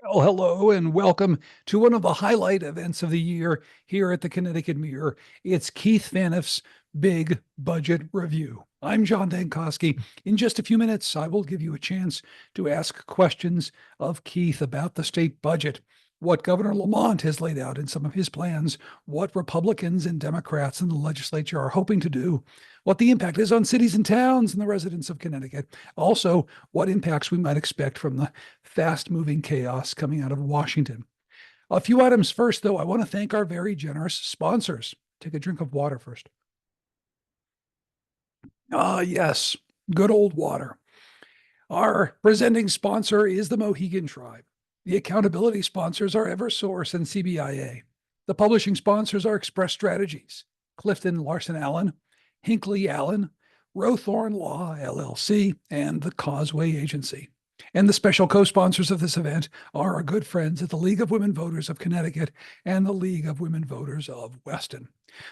Well, hello and welcome to one of the highlight events of the year here at the Connecticut Mirror. It's Keith Phaneuf's Big Budget Review. I'm John Dankosky. In just a few minutes, I will give you a chance to ask questions of Keith about the state budget, what Governor Lamont has laid out in some of his plans, what Republicans and Democrats in the legislature are hoping to do, what the impact is on cities and towns and the residents of Connecticut. Also, what impacts we might expect from the fast-moving chaos coming out of Washington. A few items first, though. I want to thank our very generous sponsors. Take a drink of water first. Yes, good old water. Our presenting sponsor is the Mohegan Tribe. The accountability sponsors are Eversource and CBIA. The publishing sponsors are Express Strategies, Clifton Larson Allen, Hinckley Allen, Rowthorn Law, LLC, and the Causeway Agency. And the special co-sponsors of this event are our good friends at the League of Women Voters of Connecticut and the League of Women Voters of Weston.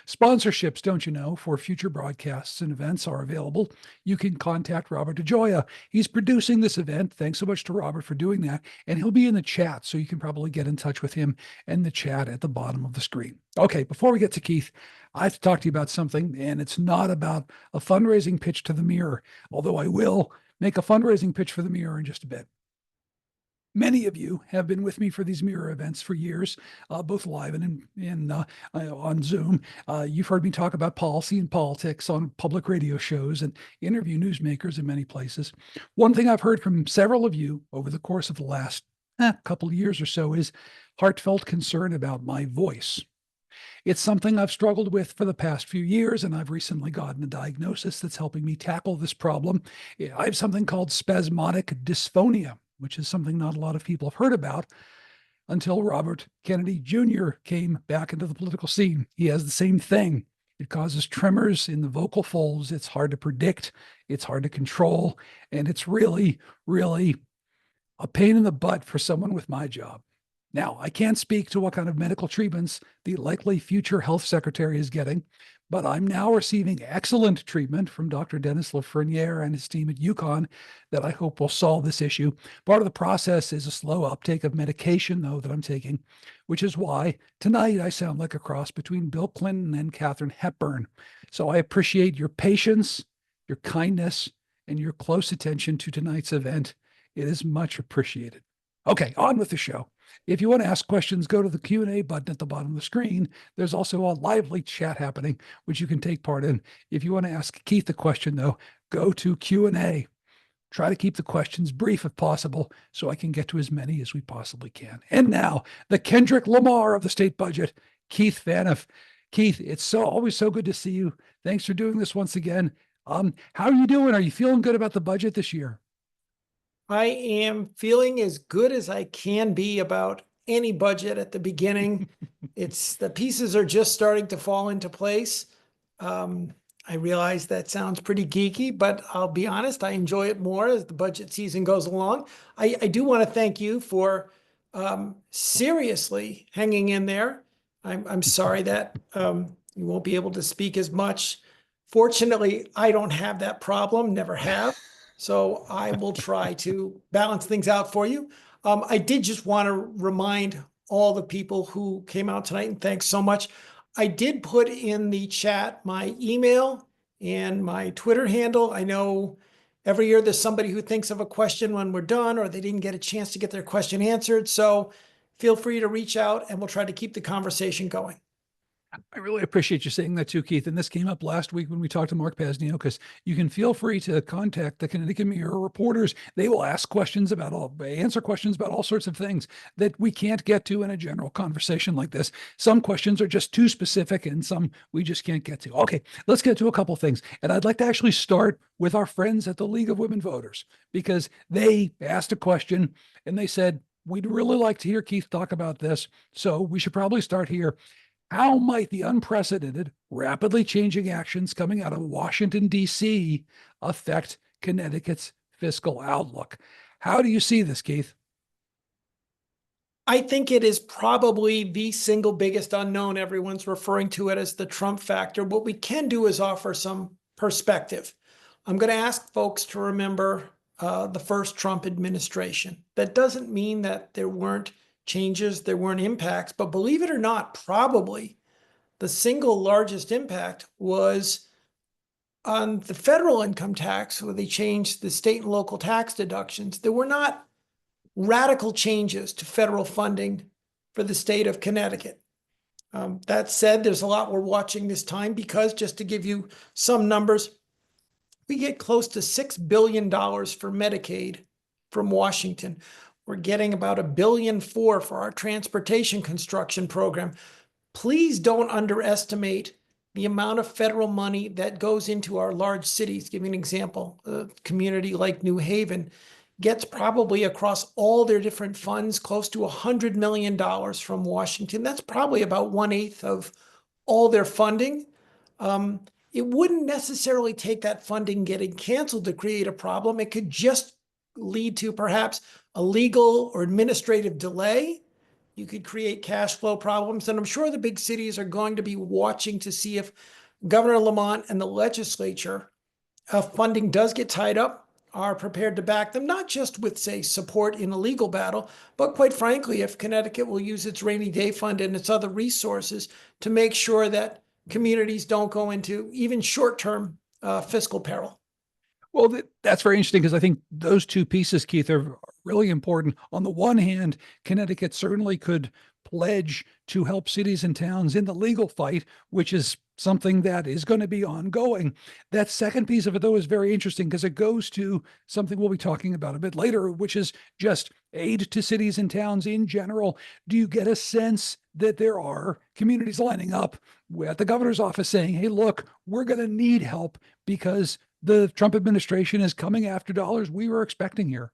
Sponsorships, don't you know, for future broadcasts and events are available. You can contact Robert DeGioia. He's producing this event. Thanks so much to Robert for doing that. And he'll be in the chat, so you can probably get in touch with him and the chat at the bottom of the screen. Okay, before we get to Keith, I have to talk to you about something, and it's not about a fundraising pitch to the Mirror, although I will make a fundraising pitch for the Mirror in just a bit. Many of you have been with me for these Mirror events for years, both live and on Zoom. You've heard me talk about policy and politics on public radio shows and interview newsmakers in many places. One thing I've heard from several of you over the course of the last couple of years or so is heartfelt concern about my voice. It's something I've struggled with for the past few years, and I've recently gotten a diagnosis that's helping me tackle this problem. I have something called spasmodic dysphonia, which is something not a lot of people have heard about until Robert Kennedy Jr. came back into the political scene. He has the same thing. It causes tremors in the vocal folds. It's hard to predict. It's hard to control. And it's really, really a pain in the butt for someone with my job. Now, I can't speak to what kind of medical treatments the likely future health secretary is getting, but I'm now receiving excellent treatment from Dr. Dennis Lafreniere and his team at UConn that I hope will solve this issue. Part of the process is a slow uptake of medication, though, that I'm taking, which is why tonight I sound like a cross between Bill Clinton and Katharine Hepburn. So I appreciate your patience, your kindness, and your close attention to tonight's event. It is much appreciated. Okay, on with the show. If you want to ask questions, go to the Q&A button at the bottom of the screen. There's also a lively chat happening, which you can take part in. If you want to ask Keith a question, though, go to Q&A. Try to keep the questions brief if possible, so I can get to as many as we possibly can. And now, the Kendrick Lamar of the state budget, Keith Phaneuf. Keith, it's always so good to see you. Thanks for doing this once again. How are you doing? Are you feeling good about the budget this year? I am feeling as good as I can be about any budget at the beginning. It's the pieces are just starting to fall into place. I realize that sounds pretty geeky, but I'll be honest, I enjoy it more as the budget season goes along. I do want to thank you for seriously hanging in there. I'm sorry that you won't be able to speak as much. Fortunately, I don't have that problem, never have. So I will try to balance things out for you. I did just want to remind all the people who came out tonight, and thanks so much. I did put in the chat my email and my Twitter handle. I know every year there's somebody who thinks of a question when we're done, or they didn't get a chance to get their question answered. So feel free to reach out and we'll try to keep the conversation going. I really appreciate you saying that too, Keith. And this came up last week when we talked to Mark Pasniokis. You can feel free to contact the Connecticut Mirror reporters. They will answer questions about all sorts of things that we can't get to in a general conversation like this. Some questions are just too specific and some we just can't get to. Okay, let's get to a couple things. And I'd like to actually start with our friends at the League of Women Voters, because they asked a question and they said, we'd really like to hear Keith talk about this. So we should probably start here. How might the unprecedented, rapidly changing actions coming out of Washington, D.C. affect Connecticut's fiscal outlook? How do you see this, Keith? I think it is probably the single biggest unknown. Everyone's referring to it as the Trump factor. What we can do is offer some perspective. I'm going to ask folks to remember the first Trump administration. That doesn't mean that there weren't changes, there weren't impacts, but believe it or not, probably the single largest impact was on the federal income tax, where they changed the state and local tax deductions. There were not radical changes to federal funding for the state of Connecticut. That said, there's a lot we're watching this time because, just to give you some numbers, we get close to $6 billion for Medicaid from Washington. We're getting about $1.4 billion for our transportation construction program. Please don't underestimate the amount of federal money that goes into our large cities. Give you an example, a community like New Haven gets probably across all their different funds close to $100 million from Washington. That's probably about 1/8 of all their funding. It wouldn't necessarily take that funding getting canceled to create a problem. It could just lead to perhaps a legal or administrative delay. You could create cash flow problems. And I'm sure the big cities are going to be watching to see if Governor Lamont and the legislature, if funding does get tied up, are prepared to back them, not just with, say, support in a legal battle, but quite frankly, if Connecticut will use its rainy day fund and its other resources to make sure that communities don't go into even short-term fiscal peril. Well, that's very interesting because I think those two pieces, Keith, are really important. On the one hand, Connecticut certainly could pledge to help cities and towns in the legal fight, which is something that is going to be ongoing. That second piece of it, though, is very interesting because it goes to something we'll be talking about a bit later, which is just aid to cities and towns in general. Do you get a sense that there are communities lining up at the governor's office saying, hey, look, we're going to need help because the Trump administration is coming after dollars we were expecting here?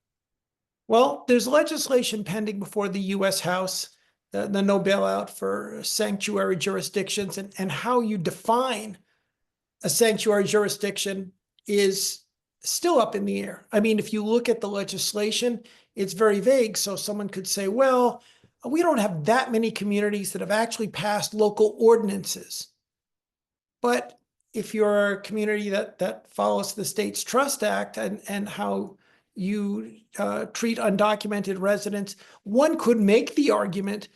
Well, there's legislation pending before the U.S. House, the no bailout for sanctuary jurisdictions, and how you define a sanctuary jurisdiction is still up in the air. I mean, if you look at the legislation, it's very vague. So someone could say, well, we don't have that many communities that have actually passed local ordinances. But if you're a community that follows the State's Trust Act and how you treat undocumented residents, one could make the argument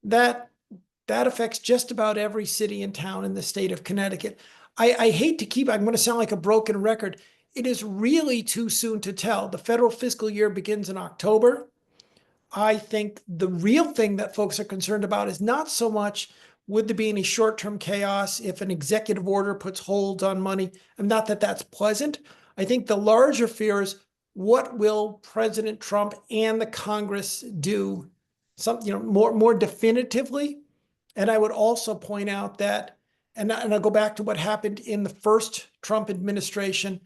that that affects just about every city and town in the state of Connecticut. I hate to keep, I'm going to sound like a broken record. It is really too soon to tell. The federal fiscal year begins in October. I think the real thing that folks are concerned about is not so much would there be any short-term chaos if an executive order puts holds on money, and not that that's pleasant. I think the larger fear is, what will President Trump and the Congress do more definitively? And I would also point out that, and I'll go back to what happened in the first Trump administration.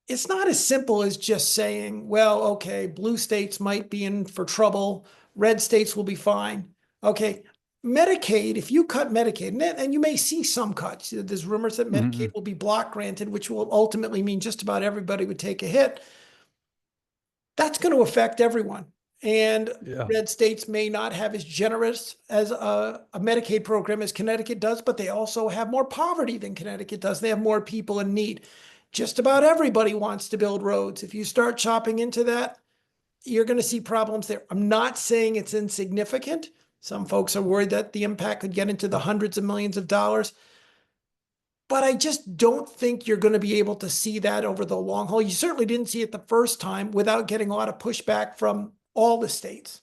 It's not as simple as just saying, well, okay, blue states might be in for trouble, red states will be fine. Okay, Medicaid, if you cut Medicaid, and you may see some cuts, there's rumors that Medicaid will be block granted, which will ultimately mean just about everybody would take a hit. That's going to affect everyone. And red states may not have as generous as a Medicaid program as Connecticut does, but they also have more poverty than Connecticut does. They have more people in need. Just about everybody wants to build roads. If you start chopping into that, you're going to see problems there. I'm not saying it's insignificant. Some folks are worried that the impact could get into the hundreds of millions of dollars. But I just don't think you're going to be able to see that over the long haul. You certainly didn't see it the first time without getting a lot of pushback from all the states.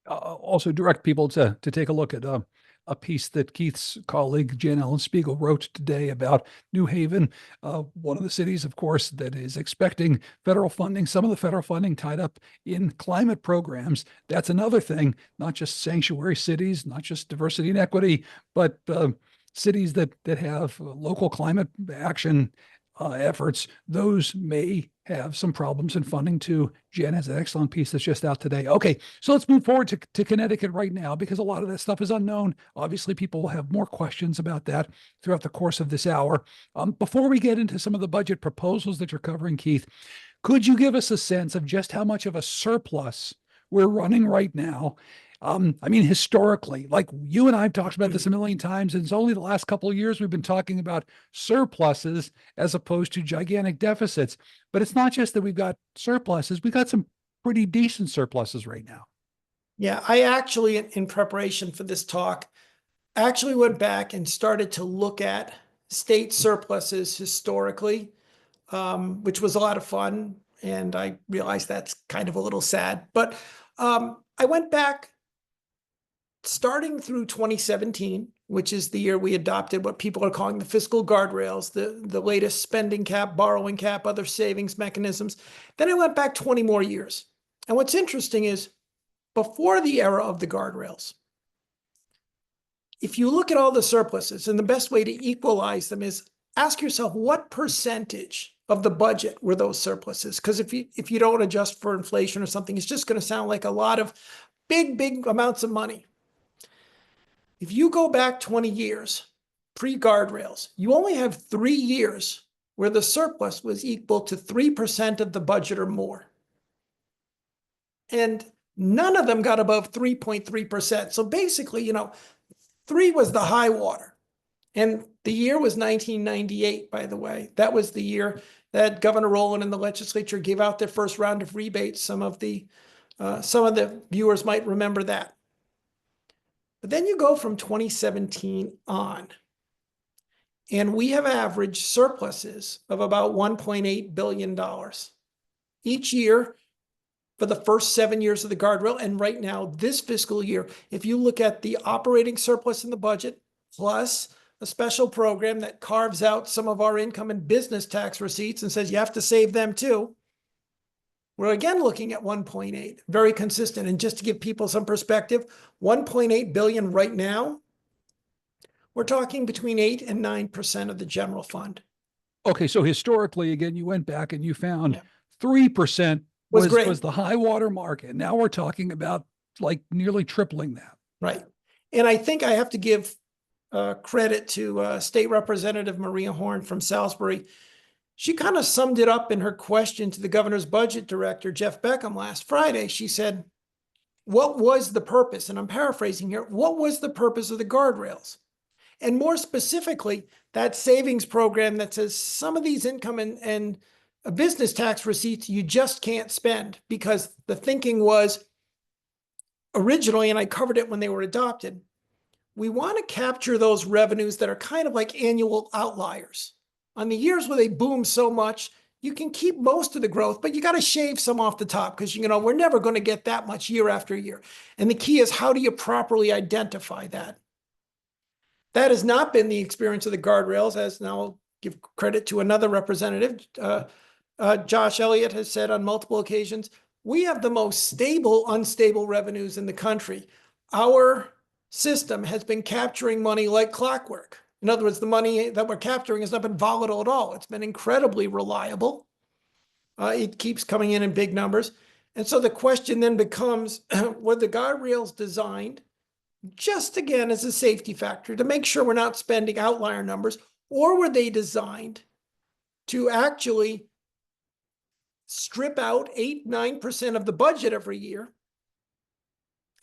Also direct people to take a look at a piece that Keith's colleague, Jan Ellen Spiegel, wrote today about New Haven, one of the cities, of course, that is expecting federal funding, some of the federal funding tied up in climate programs. That's another thing, not just sanctuary cities, not just diversity and equity, but cities that have local climate action efforts. Those may have some problems in funding too. Jen has an excellent piece that's just out today. Okay, so let's move forward to Connecticut right now, because a lot of that stuff is unknown. Obviously, people will have more questions about that throughout the course of this hour. Before we get into some of the budget proposals that you're covering, Keith, could you give us a sense of just how much of a surplus we're running right now? I mean, historically, like you and I have talked about this a million times, and it's only the last couple of years we've been talking about surpluses as opposed to gigantic deficits. But it's not just that we've got surpluses, we've got some pretty decent surpluses right now. Yeah, I actually, in preparation for this talk, actually went back and started to look at state surpluses historically, which was a lot of fun. And I realized that's kind of a little sad. But I went back starting through 2017, which is the year we adopted what people are calling the fiscal guardrails, the latest spending cap, borrowing cap, other savings mechanisms. Then I went back 20 more years. And what's interesting is before the era of the guardrails, if you look at all the surpluses, and the best way to equalize them is ask yourself what percentage of the budget were those surpluses? Because if you don't adjust for inflation or something, it's just going to sound like a lot of big amounts of money. If you go back 20 years, pre-guardrails, you only have 3 years where the surplus was equal to 3% of the budget or more. And none of them got above 3.3%. So basically, 3 was the high water. And the year was 1998, by the way. That was the year that Governor Rowland and the legislature gave out their first round of rebates. Some of the viewers might remember that. But then you go from 2017 on, and we have averaged surpluses of about $1.8 billion each year for the first 7 years of the guardrail. And right now, this fiscal year, if you look at the operating surplus in the budget, plus a special program that carves out some of our income and business tax receipts and says you have to save them too, we're again looking at 1.8, very consistent. And just to give people some perspective, 1.8 billion right now, we're talking between 8 and 9% of the general fund. Okay, so historically, again, you went back and you found 3% Was great. was the high water mark. And now we're talking about like nearly tripling that. Right. And I think I have to give credit to State Representative Maria Horn from Salisbury. She kind of summed it up in her question to the governor's budget director, Jeff Beckham, last Friday. She said, what was the purpose? And I'm paraphrasing here. What was the purpose of the guardrails? And more specifically, that savings program that says some of these income and business tax receipts you just can't spend, because the thinking was originally, and I covered it when they were adopted, we want to capture those revenues that are kind of like annual outliers. On the years where they boom so much, you can keep most of the growth, but you got to shave some off the top because, we're never going to get that much year after year. And the key is, how do you properly identify that? That has not been the experience of the guardrails, as now I'll give credit to another representative. Josh Elliott has said on multiple occasions, we have the most stable, unstable revenues in the country. Our system has been capturing money like clockwork. In other words, the money that we're capturing has not been volatile at all. It's been incredibly reliable. It keeps coming in big numbers. And so the question then becomes, were the guardrails designed just, again, as a safety factor to make sure we're not spending outlier numbers, or were they designed to actually strip out 8, 9% of the budget every year?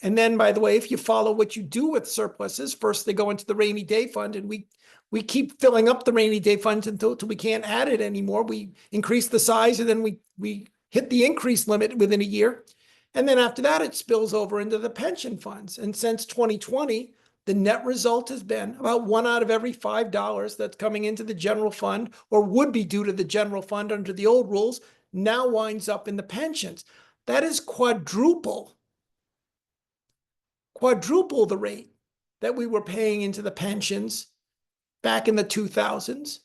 And then, by the way, if you follow what you do with surpluses, first they go into the rainy day fund, and we keep filling up the rainy day fund until we can't add it anymore. We increase the size, and then we hit the increase limit within a year. And then after that, it spills over into the pension funds. And since 2020, the net result has been about 1 out of every $5 that's coming into the general fund, or would be due to the general fund under the old rules, now winds up in the pensions. That is quadruple the rate that we were paying into the pensions back in the 2000s.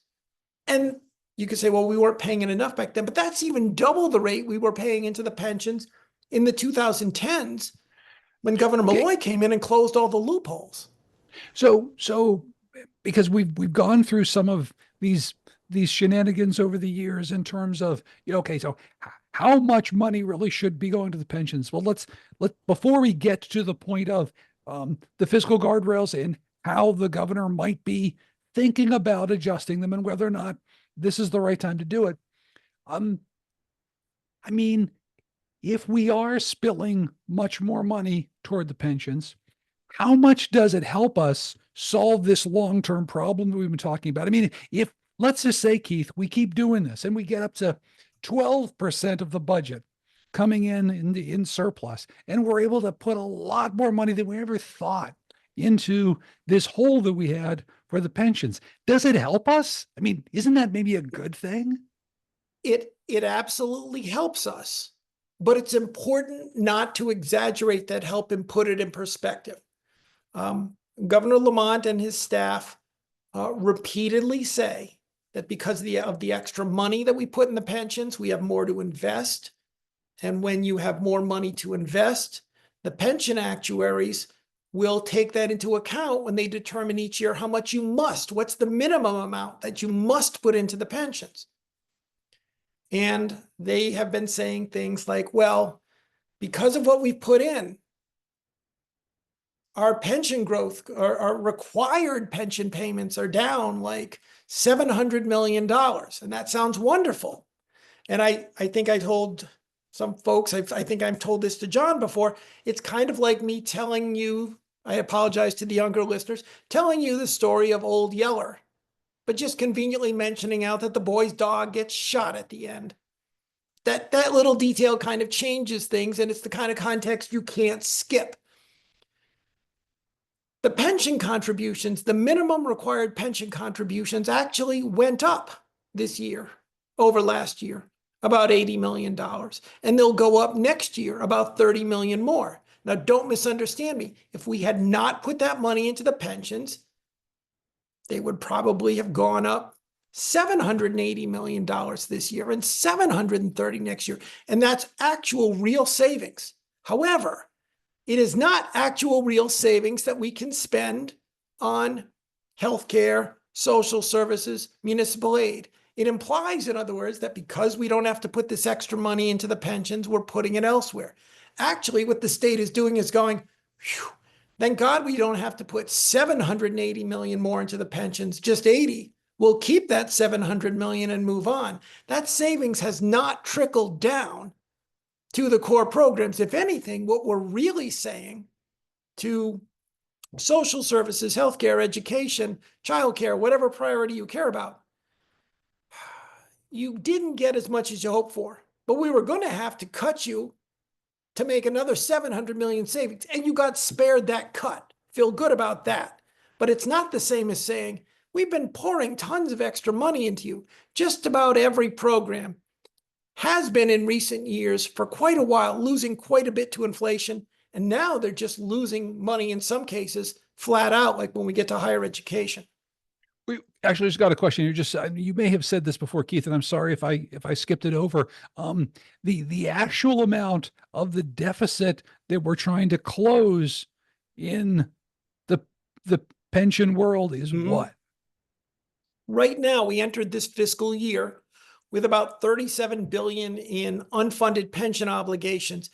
And you could say, well, we weren't paying it enough back then, but that's even double the rate we were paying into the pensions in the 2010s when Governor Malloy came in and closed all the loopholes. So because we've gone through some of these shenanigans over the years in terms of, okay, so how much money really should be going to the pensions? Well, let's before we get to the point of the fiscal guardrails and how the governor might be thinking about adjusting them and whether or not this is the right time to do it. I mean, if we are spilling much more money toward the pensions, how much does it help us solve this long-term problem that we've been talking about? I mean, if let's just say, Keith, we keep doing this and we get up to 12% of the budget coming in surplus, and we're able to put a lot more money than we ever thought into this hole that we had for the pensions. Does it help us? I mean, isn't that maybe a good thing? It absolutely helps us, but it's important not to exaggerate that help and put it in perspective. Governor Lamont and his staff repeatedly say that because of the extra money that we put in the pensions, we have more to invest. And when you have more money to invest, the pension actuaries will take that into account when they determine each year how much what's the minimum amount that you must put into the pensions. And they have been saying things like, well, because of what we've put in, our pension growth, our required pension payments are down like $700 million. And that sounds wonderful. And I think I told some folks, I think I've told this to John before, it's kind of like me telling you, I apologize to the younger listeners, telling you the story of Old Yeller, but just conveniently mentioning out that the boy's dog gets shot at the end. That little detail kind of changes things, and it's the kind of context you can't skip. The pension contributions, the minimum required pension contributions actually went up this year over last year, about $80 million. And they'll go up next year about 30 million more. Now, don't misunderstand me. If we had not put that money into the pensions, they would probably have gone up $780 million this year and $730 next year. And that's actual real savings. However, it is not actual real savings that we can spend on healthcare, social services, municipal aid. It implies, in other words, that because we don't have to put this extra money into the pensions, we're putting it elsewhere. Actually, what the state is doing is going, whew, thank God we don't have to put 780 million more into the pensions, just 80. We'll keep that 700 million and move on. That savings has not trickled down to the core programs. If anything, what we're really saying to social services, healthcare, education, childcare, whatever priority you care about, you didn't get as much as you hoped for, but we were going to have to cut you to make another 700 million savings, and you got spared that cut. Feel good about that. But it's not the same as saying, we've been pouring tons of extra money into you. Just about every program has been in recent years for quite a while, losing quite a bit to inflation. And now they're just losing money in some cases flat out, like when we get to higher education. We actually just got a question. You may have said this before, Keith, and I'm sorry if I skipped it over. The actual amount of the deficit that we're trying to close in the pension world is what? Right now, we entered this fiscal year with about 37 billion in unfunded pension obligations.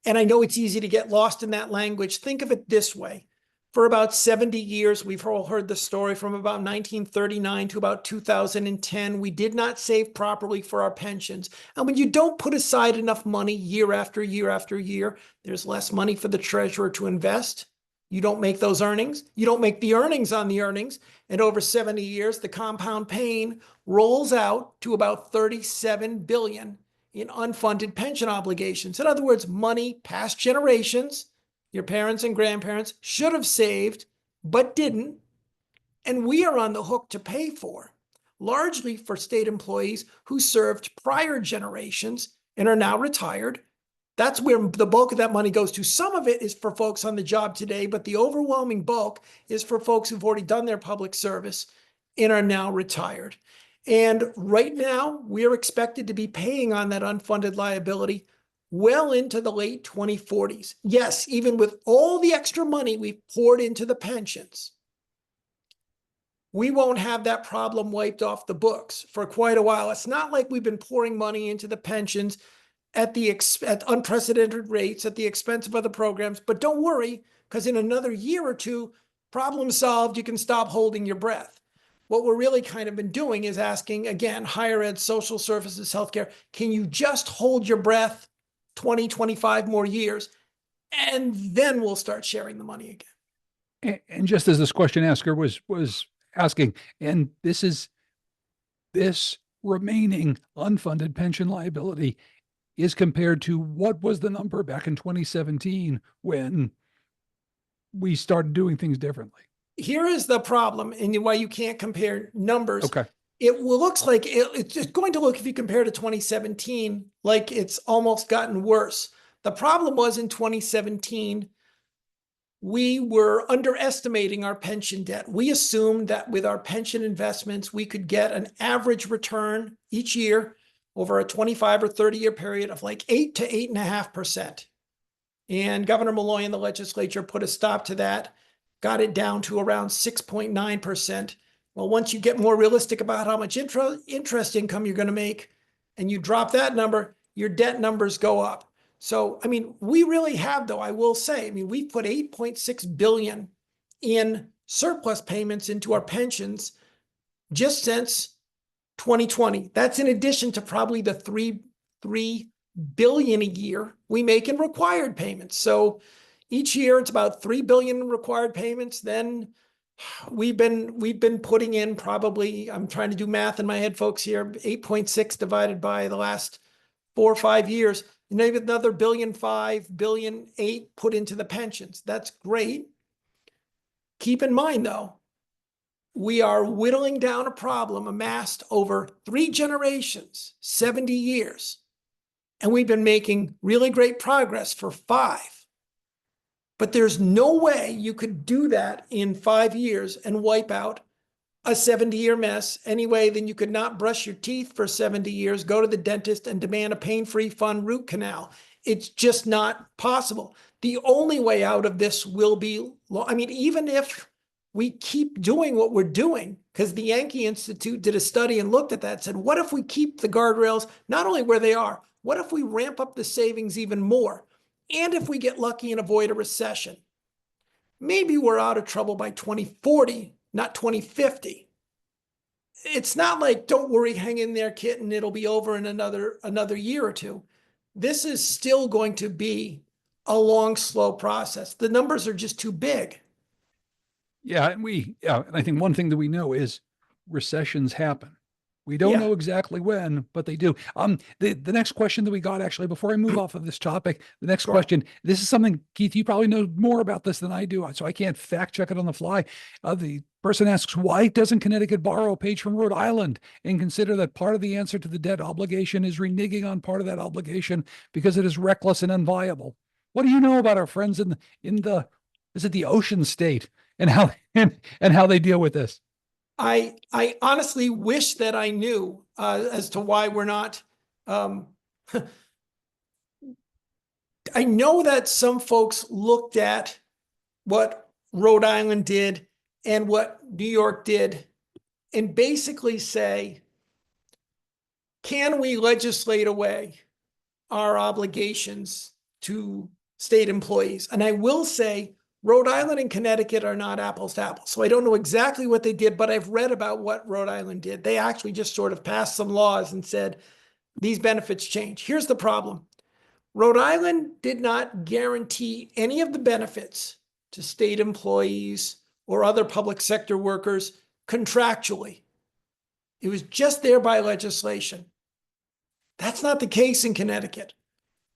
And I know it's easy to get lost in that language. Think of it this way. For about 70 years, we've all heard the story from about 1939 to about 2010. We did not save properly for our pensions. And when you don't put aside enough money year after year after year, there's less money for the treasurer to invest. You don't make those earnings. You don't make the earnings on the earnings. And over 70 years, the compound pain rolls out to about 37 billion in unfunded pension obligations. In other words, money past generations, your parents and grandparents should have saved, but didn't. And we are on the hook to pay for, largely for state employees who served prior generations and are now retired. That's where the bulk of that money goes to. Some of it is for folks on the job today, but the overwhelming bulk is for folks who've already done their public service and are now retired. And right now, we are expected to be paying on that unfunded liability well into the late 2040s. Yes, even with all the extra money we've poured into the pensions, we won't have that problem wiped off the books for quite a while. It's not like we've been pouring money into the pensions at unprecedented rates at the expense of other programs. But don't worry, because in another year or two, problem solved, you can stop holding your breath. What we're really kind of been doing is asking, again, higher ed, social services, healthcare, can you just hold your breath 20, 25 more years, and then we'll start sharing the money again. And just as this question asker was asking, and this remaining unfunded pension liability is compared to what was the number back in 2017 when we started doing things differently. Here is the problem, and why you can't compare numbers. Okay. It looks like it's going to look, if you compare to 2017, like it's almost gotten worse. The problem was in 2017, we were underestimating our pension debt. We assumed that with our pension investments, we could get an average return each year over a 25 or 30-year period of like 8 to 8.5%. And Governor Malloy and the legislature put a stop to that, got it down to around 6.9%. Well, once you get more realistic about how much interest income you're going to make, and you drop that number, your debt numbers go up. So, I mean, we really have, though, I will say, I mean, we've put $8.6 billion in surplus payments into our pensions just since 2020. That's in addition to probably the $3 billion a year we make in required payments. So each year it's about $3 billion in required payments. Then we've been putting in probably, I'm trying to do math in my head, folks, here, 8.6 divided by the last 4 or 5 years, and maybe another $1.5 billion, $1.8 billion put into the pensions. That's great. Keep in mind, though, we are whittling down a problem amassed over 3 generations, 70 years. And we've been making really great progress for 5. But there's no way you could do that in 5 years and wipe out a 70-year mess anyway. Then you could not brush your teeth for 70 years, go to the dentist and demand a pain-free fund root canal. It's just not possible. The only way out of this will be, I mean, even if we keep doing what we're doing, because the Yankee Institute did a study and looked at that, said, what if we keep the guardrails not only where they are, what if we ramp up the savings even more? And if we get lucky and avoid a recession, maybe we're out of trouble by 2040, not 2050. It's not like, don't worry, hang in there, kitten, it'll be over in another year or two. This is still going to be a long, slow process. The numbers are just too big. Yeah, and I think one thing that we know is recessions happen. We don't know exactly when, but they do. The next question that we got, actually, before I move off of this topic, the next question, this is something, Keith, you probably know more about this than I do, so I can't fact check it on the fly. The person asks, why doesn't Connecticut borrow a page from Rhode Island and consider that part of the answer to the debt obligation is reneging on part of that obligation because it is reckless and unviable? What do you know about our friends in the is it the Ocean State and how they deal with this? I honestly wish that I knew as to why we're not. I know that some folks looked at what Rhode Island did and what New York did and basically say, can we legislate away our obligations to state employees? And I will say, Rhode Island and Connecticut are not apples to apples. So I don't know exactly what they did, but I've read about what Rhode Island did. They actually just sort of passed some laws and said, these benefits change. Here's the problem. Rhode Island did not guarantee any of the benefits to state employees or other public sector workers contractually. It was just there by legislation. That's not the case in Connecticut.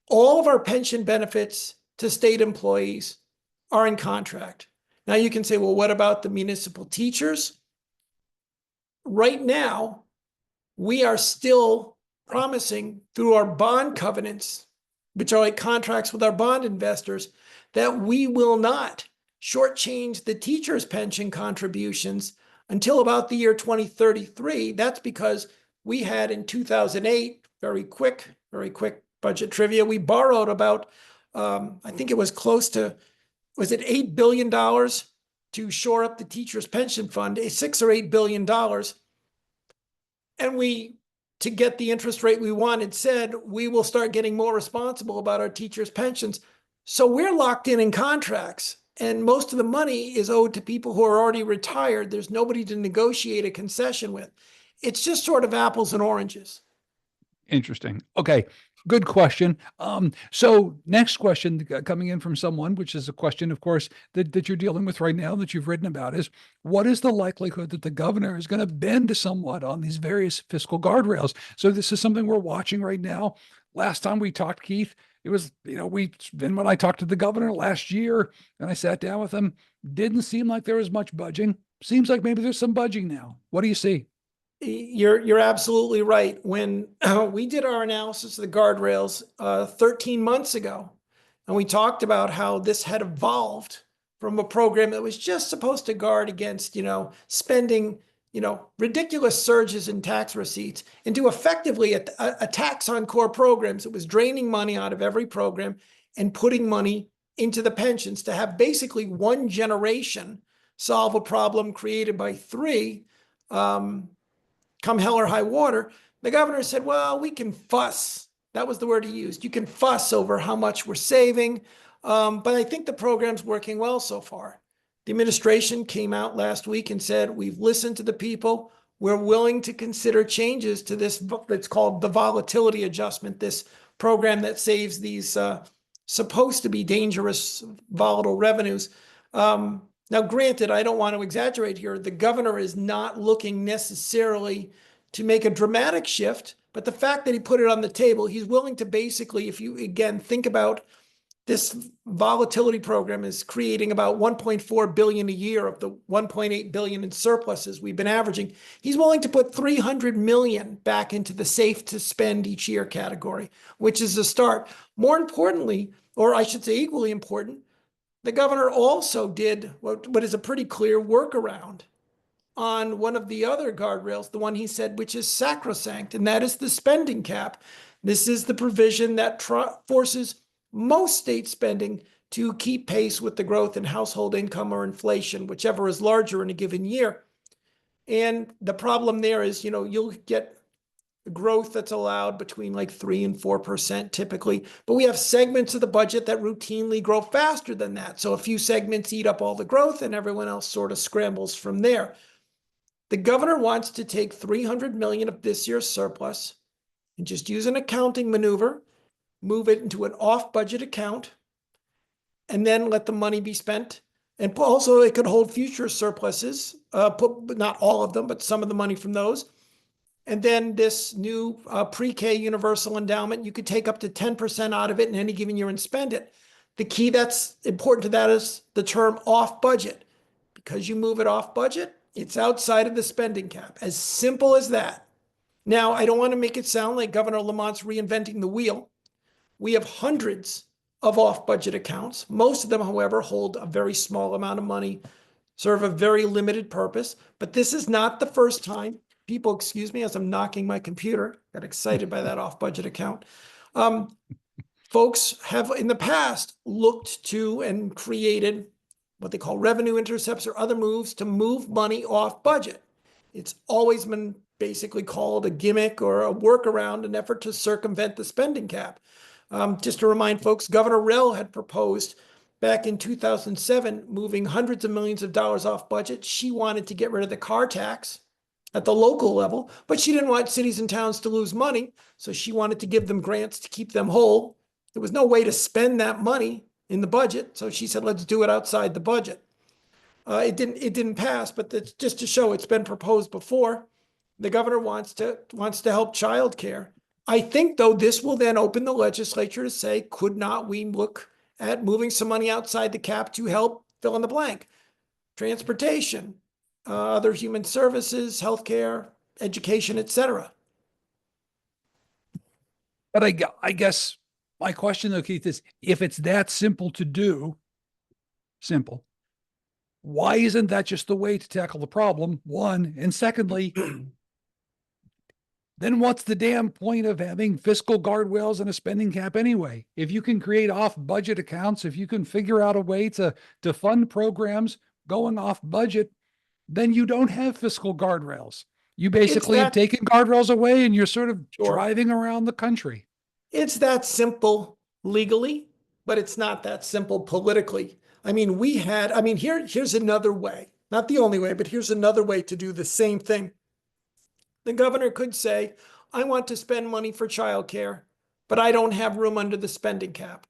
All of our pension benefits to state employees are in contract. Now you can say, well, what about the municipal teachers? Right now, we are still promising through our bond covenants, which are like contracts with our bond investors, that we will not shortchange the teachers' pension contributions until about the year 2033. That's because we had in 2008, very quick budget trivia, we borrowed about, I think it was close to, was it $8 billion to shore up the teachers' pension fund, $6 or $8 billion. And we, to get the interest rate we wanted, said we will start getting more responsible about our teachers' pensions. So we're locked in contracts, and most of the money is owed to people who are already retired. There's nobody to negotiate a concession with. It's just sort of apples and oranges. Interesting. Okay. Good question. So next question coming in from someone, which is a question, of course, that you're dealing with right now that you've written about is what is the likelihood that the governor is going to bend somewhat on these various fiscal guardrails? So this is something we're watching right now. Last time we talked, Keith, it was, when I talked to the governor last year and I sat down with him, didn't seem like there was much budging. Seems like maybe there's some budging now. What do you see? You're absolutely right. When we did our analysis of the guardrails 13 months ago, and we talked about how this had evolved from a program that was just supposed to guard against, spending, ridiculous surges in tax receipts into effectively a tax on core programs. It was draining money out of every program and putting money into the pensions to have basically one generation solve a problem created by three. Come hell or high water, the governor said, well, we can fuss. That was the word he used. You can fuss over how much we're saving. But I think the program's working well so far. The administration came out last week and said, we've listened to the people. We're willing to consider changes to this that's called the volatility adjustment, this program that saves these supposed to be dangerous volatile revenues. Now, granted, I don't want to exaggerate here. The governor is not looking necessarily to make a dramatic shift, but the fact that he put it on the table, he's willing to basically, if you again think about this volatility program is creating about 1.4 billion a year of the 1.8 billion in surpluses we've been averaging. He's willing to put 300 million back into the safe to spend each year category, which is a start. More importantly, or I should say equally important, the governor also did what is a pretty clear workaround on one of the other guardrails, the one he said, which is sacrosanct, and that is the spending cap. This is the provision that forces most state spending to keep pace with the growth in household income or inflation, whichever is larger in a given year. And the problem there is, you'll get growth that's allowed between like 3 and 4% typically, but we have segments of the budget that routinely grow faster than that. So a few segments eat up all the growth and everyone else sort of scrambles from there. The governor wants to take 300 million of this year's surplus and just use an accounting maneuver, move it into an off-budget account, and then let the money be spent. And also it could hold future surpluses, not all of them, but some of the money from those. And then this new pre-K universal endowment, you could take up to 10% out of it in any given year and spend it. The key that's important to that is the term off budget. Because you move it off budget, it's outside of the spending cap. As simple as that. Now, I don't want to make it sound like Governor Lamont's reinventing the wheel. We have hundreds of off-budget accounts. Most of them, however, hold a very small amount of money, serve a very limited purpose. But this is not the first time. People, excuse me, as I'm knocking my computer, got excited by that off-budget account. Folks have in the past looked to and created what they call revenue intercepts or other moves to move money off budget. It's always been basically called a gimmick or a workaround, an effort to circumvent the spending cap. Just to remind folks, Governor Rell had proposed back in 2007, moving hundreds of millions of dollars off budget. She wanted to get rid of the car tax at the local level, but she didn't want cities and towns to lose money. So she wanted to give them grants to keep them whole. There was no way to spend that money in the budget. So she said, let's do it outside the budget. It didn't pass, but that's just to show it's been proposed before. The governor wants to help childcare. I think, though, this will then open the legislature to say, could not we look at moving some money outside the cap to help fill in the blank? Transportation, other human services, healthcare, education, etc. But I guess my question, though, Keith, is if it's that simple to do, why isn't that just the way to tackle the problem? One, and secondly, then what's the damn point of having fiscal guardrails and a spending cap anyway? If you can create off budget accounts, if you can figure out a way to fund programs going off budget, then you don't have fiscal guardrails. You basically have taken guardrails away and you're sort of driving around the country. It's that simple legally, but it's not that simple politically. I mean, here's another way, not the only way, but here's another way to do the same thing. The governor could say, I want to spend money for childcare, but I don't have room under the spending cap.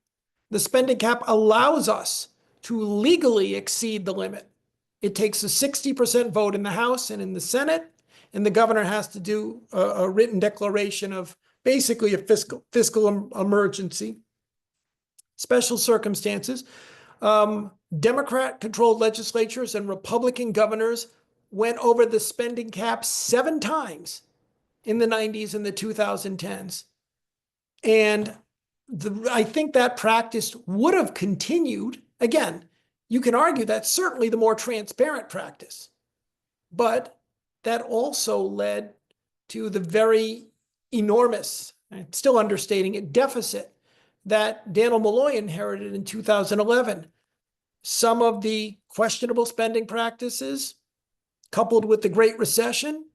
The spending cap allows us to legally exceed the limit. It takes a 60% vote in the House and in the Senate, and the governor has to do a written declaration of basically a fiscal emergency, special circumstances. Democrat-controlled legislatures and Republican governors went over the spending cap 7 times in the 90s and the 2010s. And I think that practice would have continued. Again, you can argue that's certainly the more transparent practice, but that also led to the very enormous, I'm still understating it, deficit that Daniel Malloy inherited in 2011. Some of the questionable spending practices, coupled with the Great Recession,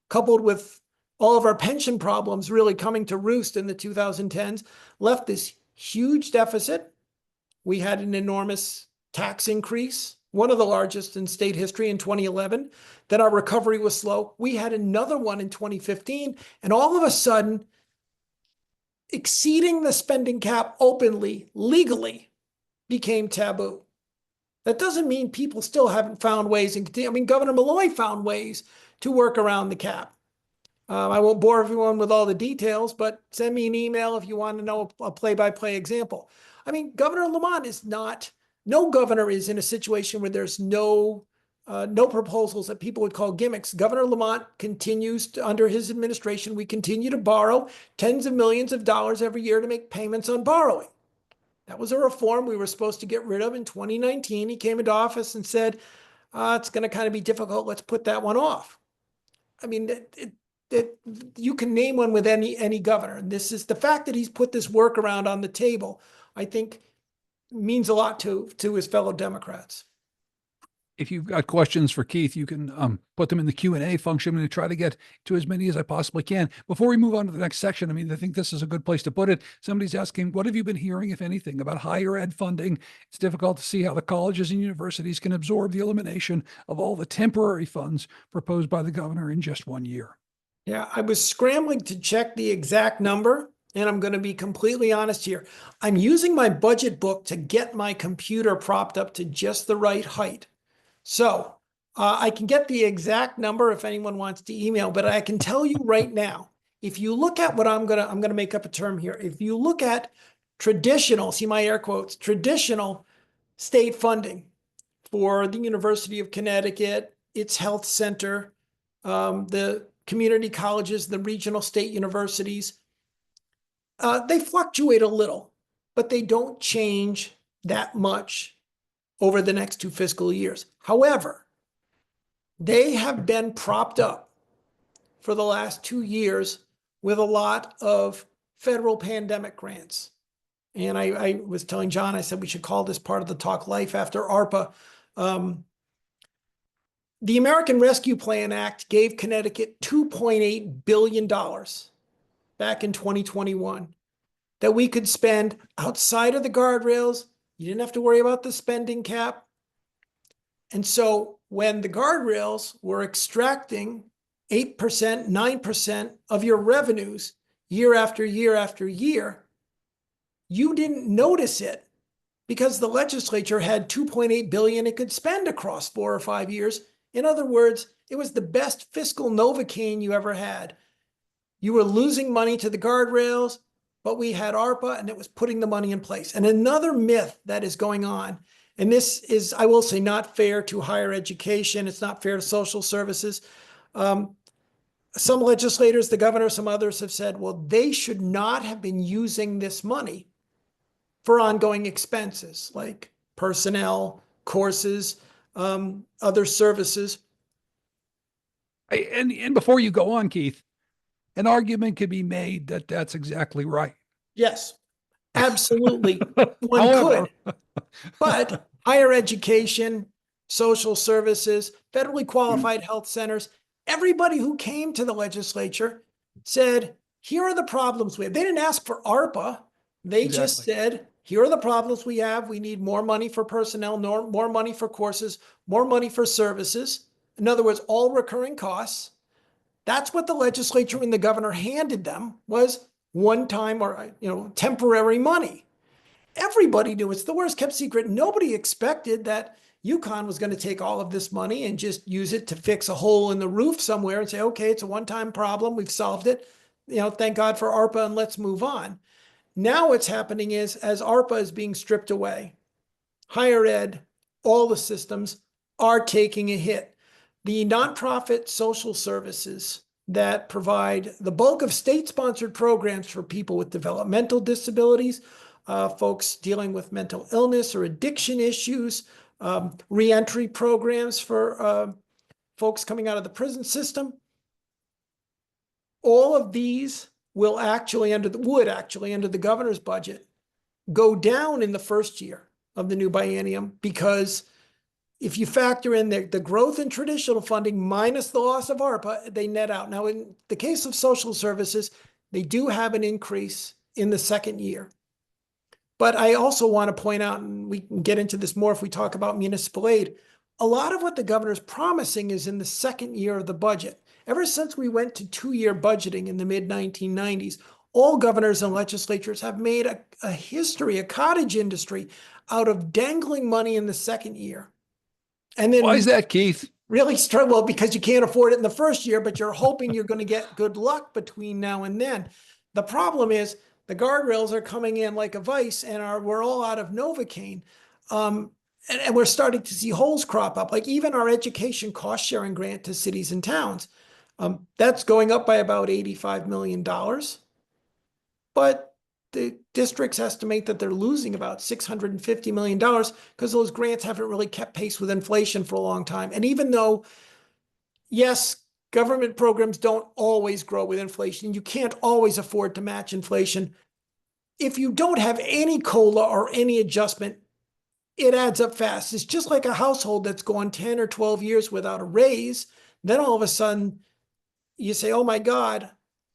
coupled with all of our pension problems really coming to roost in the 2010s, left this huge deficit. We had an enormous tax increase, one of the largest in state history in 2011. Then our recovery was slow. We had another one in 2015. And all of a sudden, exceeding the spending cap openly, legally, became taboo. That doesn't mean people still haven't found ways. Governor Malloy found ways to work around the cap. I won't bore everyone with all the details, but send me an email if you want to know a play-by-play example. Governor Lamont is not, no governor is in a situation where there's no proposals that people would call gimmicks. Governor Lamont continues to, under his administration, we continue to borrow tens of millions of dollars every year to make payments on borrowing. That was a reform we were supposed to get rid of in 2019. He came into office and said, it's going to kind of be difficult. Let's put that one off. You can name one with any governor. And this is the fact that he's put this workaround on the table, I think means a lot to his fellow Democrats. If you've got questions for Keith, you can put them in the Q&A function. I'm going to try to get to as many as I possibly can. Before we move on to the next section, I think this is a good place to put it. Somebody's asking, what have you been hearing, if anything, about higher ed funding? It's difficult to see how the colleges and universities can absorb the elimination of all the temporary funds proposed by the governor in just 1 year. Yeah, I was scrambling to check the exact number, and I'm going to be completely honest here. I'm using my budget book to get my computer propped up to just the right height. So I can get the exact number if anyone wants to email, but I can tell you right now, if you look at what I'm going to make up a term here. If you look at traditional, see my air quotes, traditional state funding for the University of Connecticut, its health center, the community colleges, the regional state universities, they fluctuate a little, but they don't change that much over the next 2 fiscal years. However, they have been propped up for the last 2 years with a lot of federal pandemic grants. And I was telling John, I said we should call this part of the Talk Life after ARPA. The American Rescue Plan Act gave Connecticut $2.8 billion back in 2021 that we could spend outside of the guardrails. You didn't have to worry about the spending cap. And so when the guardrails were extracting 8%, 9% of your revenues year after year after year, you didn't notice it because the legislature had $2.8 billion it could spend across 4 or 5 years. In other words, it was the best fiscal Novocaine you ever had. You were losing money to the guardrails, but we had ARPA and it was putting the money in place. And another myth that is going on, and this is, I will say, not fair to higher education. It's not fair to social services. Some legislators, the governor, some others have said, well, they should not have been using this money for ongoing expenses like personnel, courses, other services. And before you go on, Keith, an argument could be made that that's exactly right. Yes, absolutely. One could. But higher education, social services, federally qualified health centers, everybody who came to the legislature said, here are the problems we have. They didn't ask for ARPA. They just said, here are the problems we have. We need more money for personnel, more money for courses, more money for services. In other words, all recurring costs. That's what the legislature and the governor handed them was one-time or, temporary money. Everybody knew it's the worst kept secret. Nobody expected that UConn was going to take all of this money and just use it to fix a hole in the roof somewhere and say, okay, it's a one-time problem. We've solved it. Thank God for ARPA and let's move on. Now what's happening is as ARPA is being stripped away, higher ed, all the systems are taking a hit. The nonprofit social services that provide the bulk of state-sponsored programs for people with developmental disabilities, folks dealing with mental illness or addiction issues, reentry programs for folks coming out of the prison system. All of these would actually, under the governor's budget, go down in the first year of the new biennium, because if you factor in the growth in traditional funding minus the loss of ARPA, they net out. Now, in the case of social services, they do have an increase in the second year. But I also want to point out, and we can get into this more if we talk about municipal aid, a lot of what the governor's promising is in the second year of the budget. Ever since we went to two-year budgeting in the mid-1990s, all governors and legislatures have made a history, a cottage industry, out of dangling money in the second year. And then Why is that, Keith? really struggle because you can't afford it in the first year, but you're hoping you're going to get good luck between now and then. The problem is the guardrails are coming in like a vice, and we're all out of Novocaine. And we're starting to see holes crop up. Like even our education cost sharing grant to cities and towns, that's going up by about $85 million. But the districts estimate that they're losing about $650 million because those grants haven't really kept pace with inflation for a long time. And even though, yes, government programs don't always grow with inflation, you can't always afford to match inflation. If you don't have any COLA or any adjustment, it adds up fast. It's just like a household that's gone 10 or 12 years without a raise. Then all of a sudden you say, oh my God,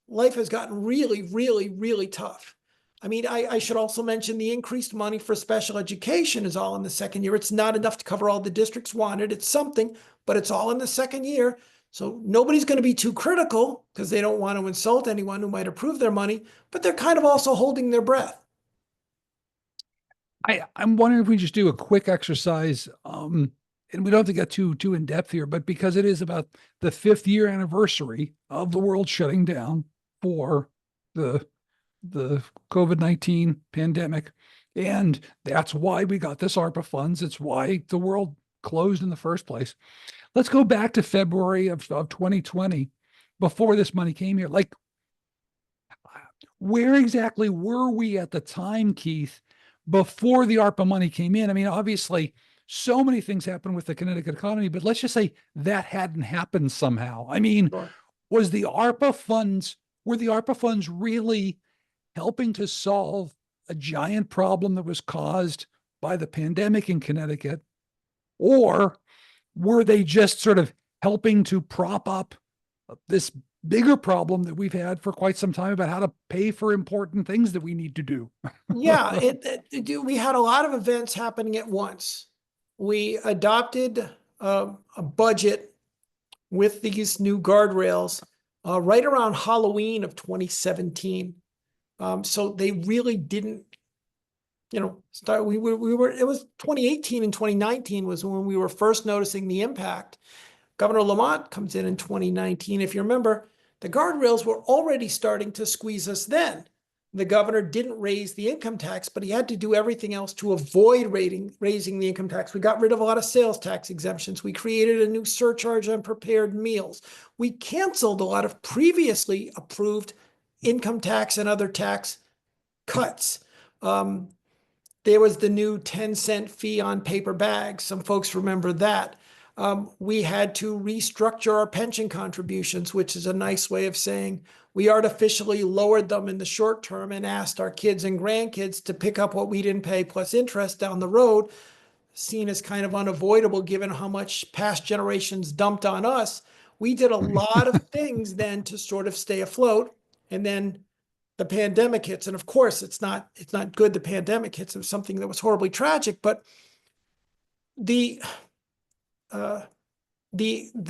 life has gotten really, really, really tough. I mean, I should also mention the increased money for special education is all in the second year. It's not enough to cover all the districts wanted. It's something, but it's all in the second year. So nobody's going to be too critical because they don't want to insult anyone who might approve their money, but they're kind of also holding their breath. I'm wondering if we just do a quick exercise, and we don't have to get too in depth here, but because it is about the 5th year anniversary of the world shutting down for the COVID-19 pandemic, and that's why we got this ARPA funds. It's why the world closed in the first place. Let's go back to February of 2020, before this money came here. Like, where exactly were we at the time, Keith, before the ARPA money came in? I mean, obviously, so many things happened with the Connecticut economy, but let's just say that hadn't happened somehow. I mean, Sure. were the ARPA funds really helping to solve a giant problem that was caused by the pandemic in Connecticut? Or were they just sort of helping to prop up this bigger problem that we've had for quite some time about how to pay for important things that we need to do? Yeah, we had a lot of events happening at once. We adopted a budget with these new guardrails right around Halloween of 2017. So they really didn't, start. We were. It was 2018 and 2019 was when we were first noticing the impact. Governor Lamont comes in 2019. If you remember, the guardrails were already starting to squeeze us then. The governor didn't raise the income tax, but he had to do everything else to avoid raising the income tax. We got rid of a lot of sales tax exemptions. We created a new surcharge on prepared meals. We canceled a lot of previously approved income tax and other tax cuts. There was the new 10-cent fee on paper bags. Some folks remember that. We had to restructure our pension contributions, which is a nice way of saying we artificially lowered them in the short term and asked our kids and grandkids to pick up what we didn't pay plus interest down the road, seen as kind of unavoidable given how much past generations dumped on us. We did a lot of things then to sort of stay afloat. And then the pandemic hits. And of course, it's not good the pandemic hits. It was something that was horribly tragic, but the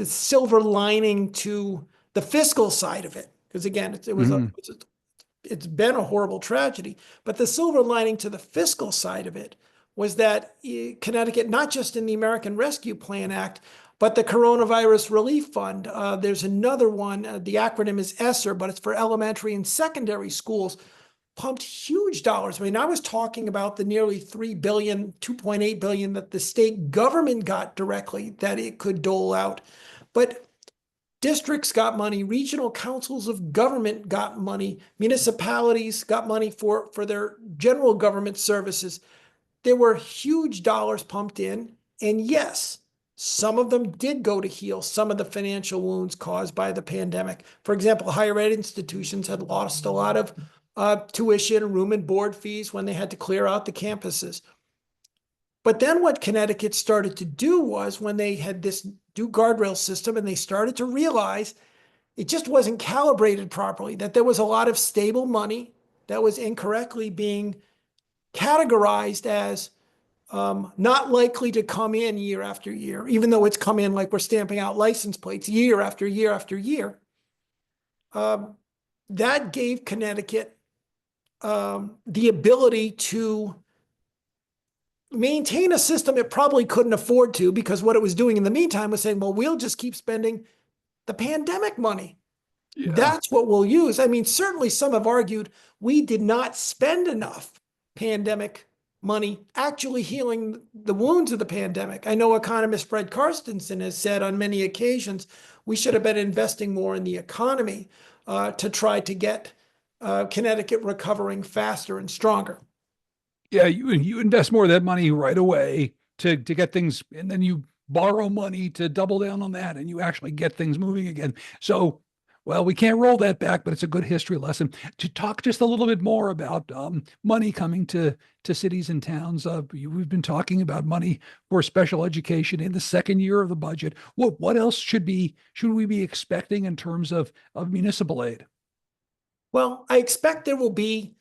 silver lining to the fiscal side of it, because again, it was a it's been a horrible tragedy. But the silver lining to the fiscal side of it was that Connecticut, not just in the American Rescue Plan Act, but the Coronavirus Relief Fund. There's another one, the acronym is ESSER, but it's for elementary and secondary schools, pumped huge dollars. I mean, I was talking about the nearly $3 billion, $2.8 billion that the state government got directly that it could dole out. But districts got money, regional councils of government got money, municipalities got money for their general government services. There were huge dollars pumped in. And yes, some of them did go to heal some of the financial wounds caused by the pandemic. For example, higher ed institutions had lost a lot of tuition, room and board fees when they had to clear out the campuses. But then what Connecticut started to do was when they had this new guardrail system and they started to realize it just wasn't calibrated properly, that there was a lot of stable money that was incorrectly being categorized as not likely to come in year after year, even though it's come in like we're stamping out license plates year after year after year. That gave Connecticut the ability to maintain a system it probably couldn't afford to, because what it was doing in the meantime was saying, well, we'll just keep spending the pandemic money. Yeah. That's what we'll use. I mean, certainly some have argued we did not spend enough pandemic money actually healing the wounds of the pandemic. I know economist Fred Karstensen has said on many occasions, we should have been investing more in the economy to try to get Connecticut recovering faster and stronger. Yeah, you invest more of that money right away to get things, and then you borrow money to double down on that, and you actually get things moving again. So, well, we can't roll that back, but it's a good history lesson. To talk just a little bit more about money coming to cities and towns. We've been talking about money for special education in the second year of the budget. What else should we be expecting in terms of municipal aid? Well, I expect there will be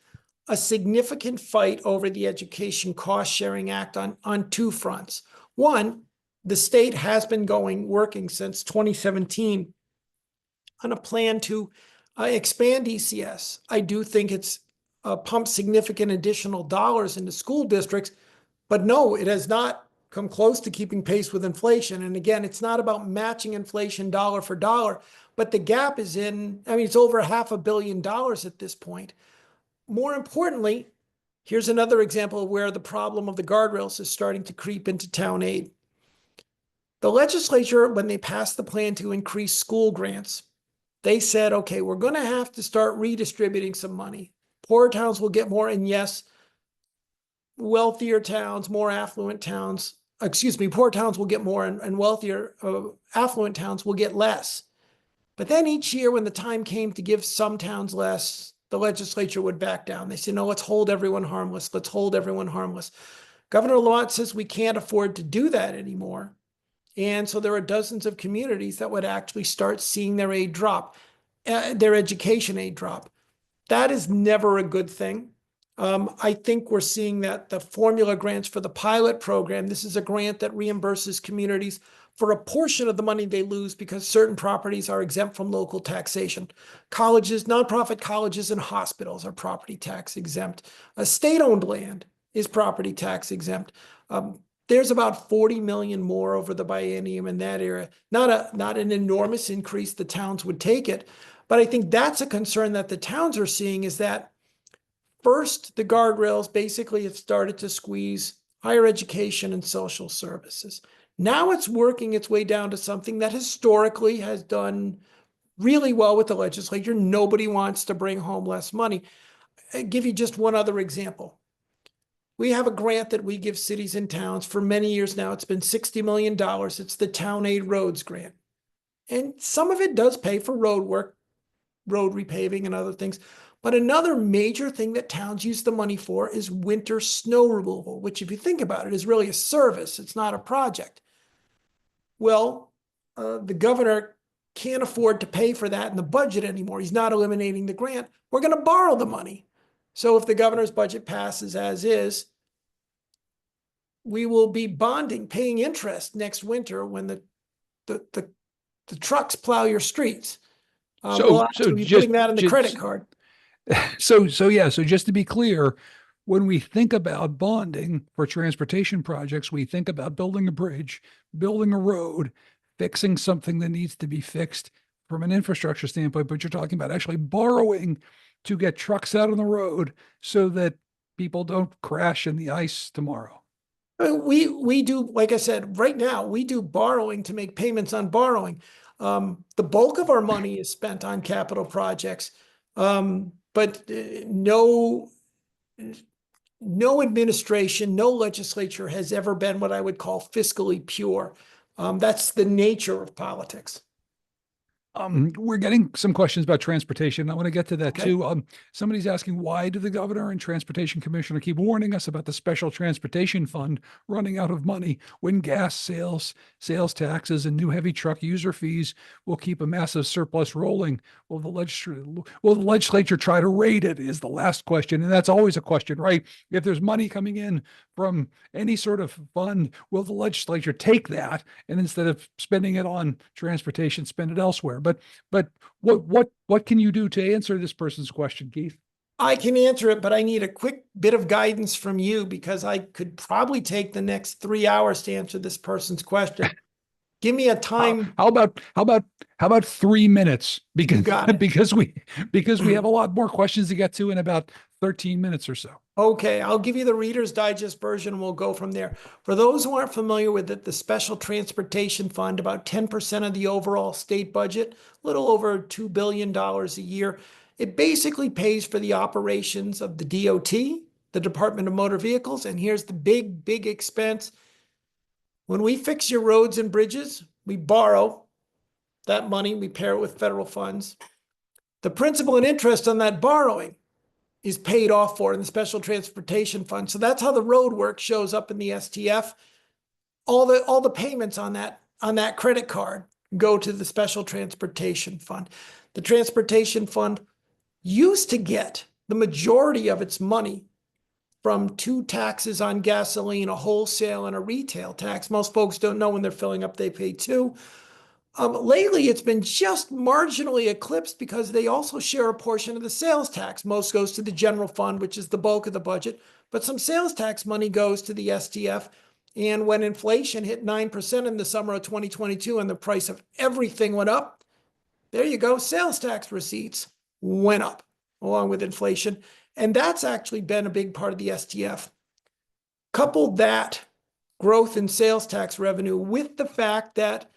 a significant fight over the Education Cost Sharing Act on two fronts. One, the state has been working since 2017 on a plan to expand ECS. I do think it's pumped significant additional dollars into school districts, but no, it has not come close to keeping pace with inflation. And again, it's not about matching inflation dollar for dollar, but the gap is it's over $500 million at this point. More importantly, here's another example of where the problem of the guardrails is starting to creep into town aid. The legislature, when they passed the plan to increase school grants, they said, okay, we're going to have to start redistributing some money. Poorer towns will get more, and yes, wealthier towns, more affluent towns, poor towns will get more, and wealthier, affluent towns will get less. But then each year when the time came to give some towns less, the legislature would back down. They say, no, let's hold everyone harmless. Let's hold everyone harmless. Governor Lamont says we can't afford to do that anymore. And so there are dozens of communities that would actually start seeing their aid drop, their education aid drop. That is never a good thing. I think we're seeing that the formula grants for the pilot program, this is a grant that reimburses communities for a portion of the money they lose because certain properties are exempt from local taxation. Colleges, nonprofit colleges and hospitals are property tax exempt. State-owned land is property tax exempt. There's about 40 million more over the biennium in that area. Not an enormous increase, the towns would take it. But I think that's a concern that the towns are seeing, is that first, the guardrails basically have started to squeeze higher education and social services. Now it's working its way down to something that historically has done really well with the legislature. Nobody wants to bring home less money. I'll give you just one other example. We have a grant that we give cities and towns for many years now. It's been $60 million. It's the Town Aid Roads Grant. And some of it does pay for road work, road repaving and other things. But another major thing that towns use the money for is winter snow removal, which if you think about it is really a service. It's not a project. Well, the governor can't afford to pay for that in the budget anymore. He's not eliminating the grant. We're going to borrow the money. So if the governor's budget passes as is, we will be bonding, paying interest next winter when the trucks plow your streets. We'll actually be putting that in the credit card. So just to be clear, when we think about bonding for transportation projects, we think about building a bridge, building a road, fixing something that needs to be fixed from an infrastructure standpoint, but you're talking about actually borrowing to get trucks out on the road so that people don't crash in the ice tomorrow. We do, like I said, right now, we do borrowing to make payments on borrowing. The bulk of our money is spent on capital projects. But no administration, no legislature has ever been what I would call fiscally pure. That's the nature of politics. We're getting some questions about transportation. I want to get to that Okay. too. Somebody's asking, why do the governor and transportation commissioner keep warning us about the special transportation fund running out of money when gas sales taxes, and new heavy truck user fees will keep a massive surplus rolling? Will the legislature try to raid it is the last question. And that's always a question, right? If there's money coming in from any sort of fund, will the legislature take that and instead of spending it on transportation, spend it elsewhere? But what can you do to answer this person's question, Keith? I can answer it, but I need a quick bit of guidance from you because I could probably take the next 3 hours to answer this person's question. Give me a How, time. how about 3 minutes? Because got it. because we have a lot more questions to get to in about 13 minutes or so. Okay, I'll give you the Reader's Digest version and we'll go from there. For those who aren't familiar with it, the Special Transportation Fund, about 10% of the overall state budget, a little over $2 billion a year. It basically pays for the operations of the DOT, the Department of Motor Vehicles, and here's the big expense. When we fix your roads and bridges, we borrow that money, we pair it with federal funds. The principal and interest on that borrowing is paid off for in the Special Transportation Fund. So that's how the road work shows up in the STF. All the payments on that credit card go to the Special Transportation Fund. The Transportation Fund used to get the majority of its money from two taxes on gasoline, a wholesale and a retail tax. Most folks don't know when they're filling up, they pay two. Lately, it's been just marginally eclipsed because they also share a portion of the sales tax. Most goes to the general fund, which is the bulk of the budget, but some sales tax money goes to the STF. And when inflation hit 9% in the summer of 2022 and the price of everything went up, there you go, sales tax receipts went up along with inflation. And that's actually been a big part of the STF. Couple that growth in sales tax revenue with the fact that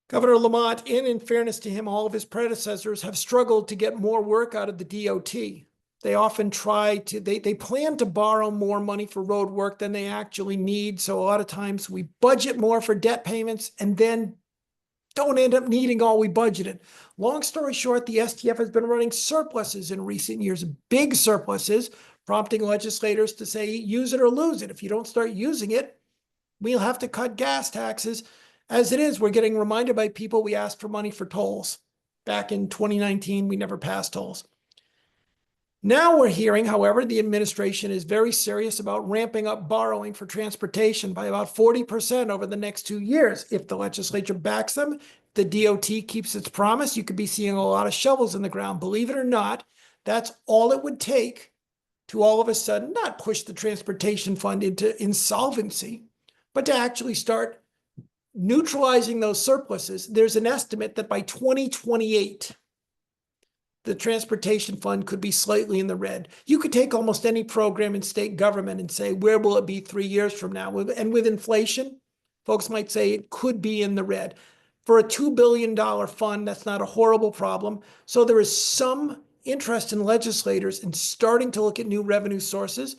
Governor Lamont, and in fairness to him, all of his predecessors have struggled to get more work out of the DOT. They often they plan to borrow more money for road work than they actually need. So a lot of times we budget more for debt payments and then don't end up needing all we budgeted. Long story short, the STF has been running surpluses in recent years, big surpluses, prompting legislators to say, use it or lose it. If you don't start using it, we'll have to cut gas taxes. As it is, we're getting reminded by people we asked for money for tolls. Back in 2019, we never passed tolls. Now we're hearing, however, the administration is very serious about ramping up borrowing for transportation by about 40% over the next 2 years. If the legislature backs them, the DOT keeps its promise, you could be seeing a lot of shovels in the ground. Believe it or not, that's all it would take to all of a sudden not push the transportation fund into insolvency, but to actually start neutralizing those surpluses. There's an estimate that by 2028, the transportation fund could be slightly in the red. You could take almost any program in state government and say, where will it be 3 years from now? And with inflation, folks might say it could be in the red. For a $2 billion fund, that's not a horrible problem. So there is some interest in legislators in starting to look at new revenue sources.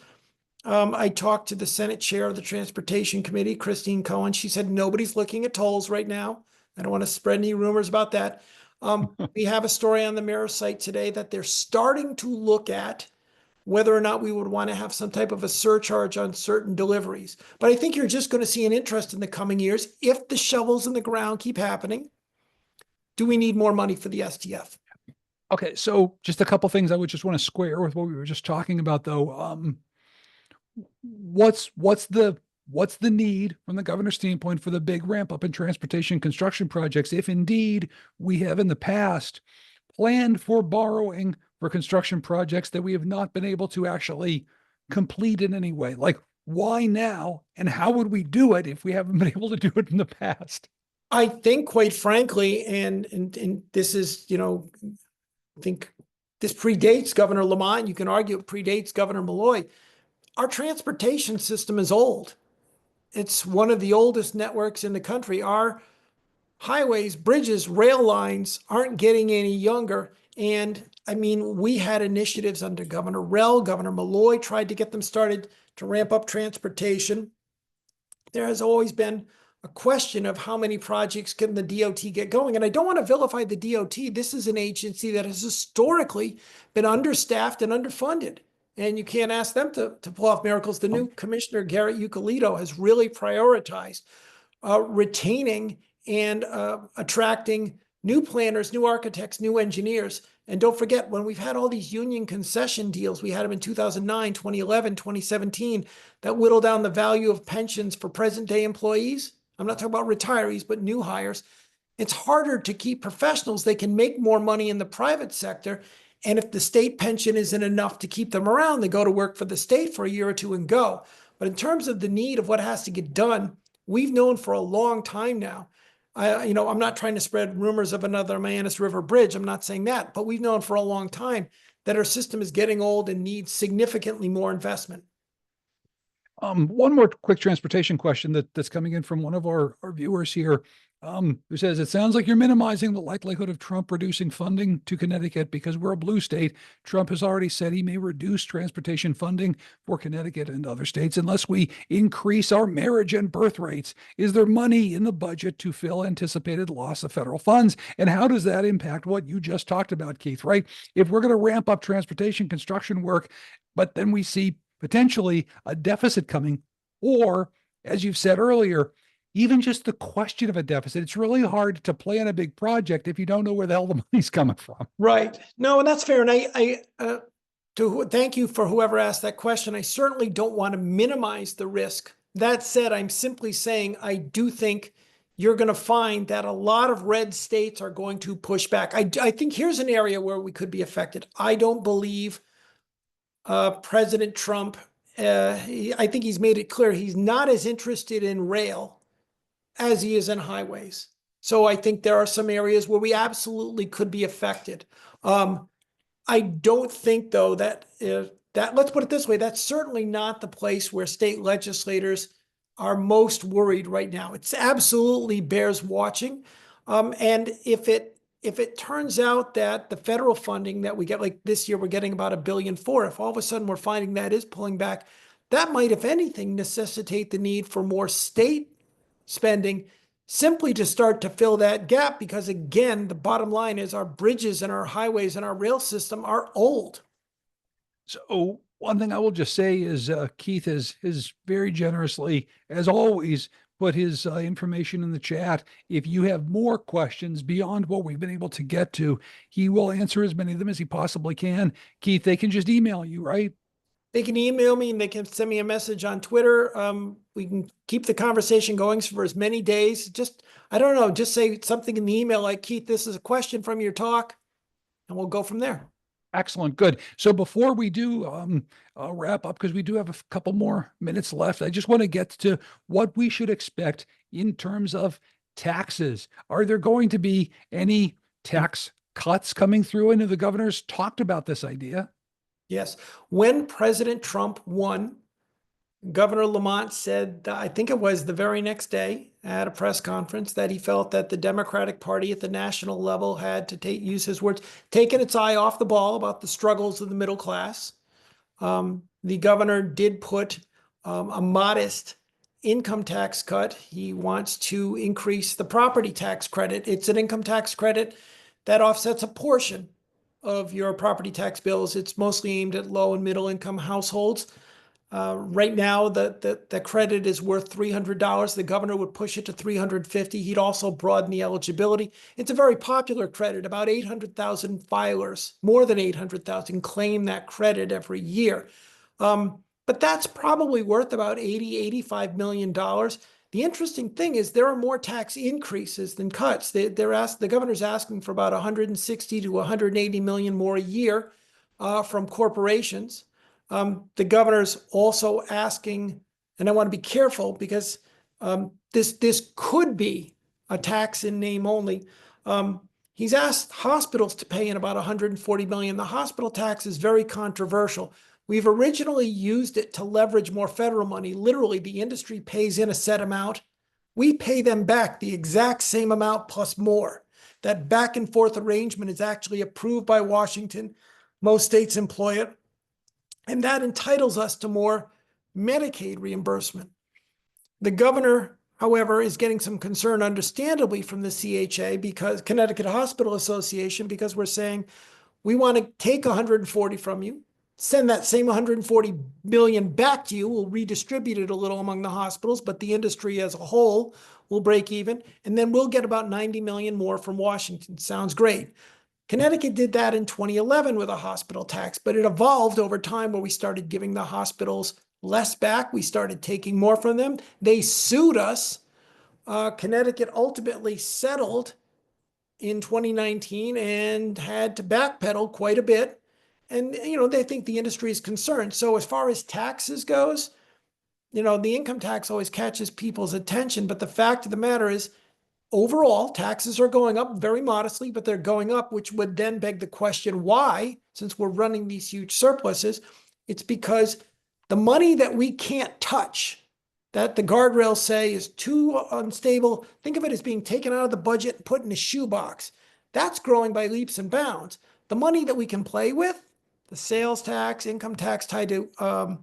I talked to the Senate chair of the Transportation Committee, Christine Cohen. She said, nobody's looking at tolls right now. I don't want to spread any rumors about that. We have a story on the Mirror site today that they're starting to look at whether or not we would want to have some type of a surcharge on certain deliveries. But I think you're just going to see an interest in the coming years. If the shovels in the ground keep happening, do we need more money for the STF? Okay, so just a couple things I would just want to square with what we were just talking about, though. What's the need from the governor's standpoint for the big ramp up in transportation construction projects if indeed we have in the past planned for borrowing for construction projects that we have not been able to actually complete in any way? Like, why now? And how would we do it if we haven't been able to do it in the past? I think, quite frankly, and this is, I think this predates Governor Lamont. You can argue it predates Governor Malloy. Our transportation system is old. It's one of the oldest networks in the country. Our highways, bridges, rail lines aren't getting any younger. And I mean, we had initiatives under Governor Rell, Governor Malloy tried to get them started to ramp up transportation. There has always been a question of how many projects can the DOT get going. And I don't want to vilify the DOT. This is an agency that has historically been understaffed and underfunded. And you can't ask them to pull off miracles. The new commissioner, Garrett Eucalito, has really prioritized retaining and attracting new planners, new architects, new engineers. And don't forget, when we've had all these union concession deals, we had them in 2009, 2011, 2017, that whittle down the value of pensions for present day employees. I'm not talking about retirees, but new hires. It's harder to keep professionals. They can make more money in the private sector. And if the state pension isn't enough to keep them around, they go to work for the state for a year or two and go. But in terms of the need of what has to get done, we've known for a long time now. I'm not trying to spread rumors of another Mayanis River Bridge. I'm not saying that, but we've known for a long time that our system is getting old and needs significantly more investment. One more quick transportation question that's coming in from one of our viewers here, who says, it sounds like you're minimizing the likelihood of Trump reducing funding to Connecticut because we're a blue state. Trump has already said he may reduce transportation funding for Connecticut and other states unless we increase our marriage and birth rates. Is there money in the budget to fill anticipated loss of federal funds? And how does that impact what you just talked about, Keith, right? If we're going to ramp up transportation construction work, but then we see potentially a deficit coming, or as you've said earlier, even just the question of a deficit, it's really hard to plan a big project if you don't know where the hell the money's coming from. Right. No, and that's fair. And thank you for whoever asked that question. I certainly don't want to minimize the risk. That said, I'm simply saying I do think you're going to find that a lot of red states are going to push back. I think here's an area where we could be affected. I don't believe President Trump, I think he's made it clear he's not as interested in rail as he is in highways. So I think there are some areas where we absolutely could be affected. I don't think, though, that let's put it this way, that's certainly not the place where state legislators are most worried right now. It's absolutely bears watching. And if it turns out that the federal funding that we get, like this year, we're getting about $1.4 billion. If all of a sudden we're finding that is pulling back, that might, if anything, necessitate the need for more state spending simply to start to fill that gap. Because again, the bottom line is our bridges and our highways and our rail system are old. So one thing I will just say is Keith has very generously, as always, put his information in the chat. If you have more questions beyond what we've been able to get to, he will answer as many of them as he possibly can. Keith, they can just email you, right? They can email me and they can send me a message on Twitter. We can keep the conversation going for as many days. Just, I don't know, just say something in the email like, Keith, this is a question from your talk, and we'll go from there. Excellent. Good. So before we do wrap up, because we do have a couple more minutes left, I just want to get to what we should expect in terms of taxes. Are there going to be any tax cuts coming through? I know the governor's talked about this idea. Yes. When President Trump won, Governor Lamont said, I think it was the very next day at a press conference, that he felt that the Democratic Party at the national level had to use his words, taken its eye off the ball about the struggles of the middle class. The governor did put a modest income tax cut. He wants to increase the property tax credit. It's an income tax credit that offsets a portion of your property tax bills. It's mostly aimed at low and middle income households. Right now, the credit is worth $300. The governor would push it to $350. He'd also broaden the eligibility. It's a very popular credit. About 800,000 filers, more than 800,000, claim that credit every year. But that's probably worth about $80–85 million. The interesting thing is there are more tax increases than cuts. The governor's asking for about 160 to 180 million more a year. from corporations. The governor's also asking, and I want to be careful because this could be a tax in name only. He's asked hospitals to pay in about $140 million. The hospital tax is very controversial. We've originally used it to leverage more federal money. Literally, the industry pays in a set amount. We pay them back the exact same amount plus more. That back and forth arrangement is actually approved by Washington. Most states employ it. And that entitles us to more Medicaid reimbursement. The governor, however, is getting some concern, understandably, from the CHA, because Connecticut Hospital Association, because we're saying we want to take 140 from you, send that same 140 million back to you. We'll redistribute it a little among the hospitals, but the industry as a whole will break even. And then we'll get about 90 million more from Washington. Sounds great. Connecticut did that in 2011 with a hospital tax, but it evolved over time where we started giving the hospitals less back. We started taking more from them. They sued us. Connecticut ultimately settled in 2019 and had to backpedal quite a bit. And, they think the industry is concerned. So as far as taxes goes, the income tax always catches people's attention. But the fact of the matter is, overall, taxes are going up very modestly, but they're going up, which would then beg the question, why, since we're running these huge surpluses? It's because the money that we can't touch, that the guardrails say is too unstable, think of it as being taken out of the budget and put in a shoebox. That's growing by leaps and bounds. The money that we can play with, the sales tax, income tax tied to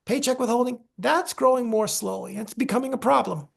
paycheck withholding, that's growing more slowly. It's becoming a problem.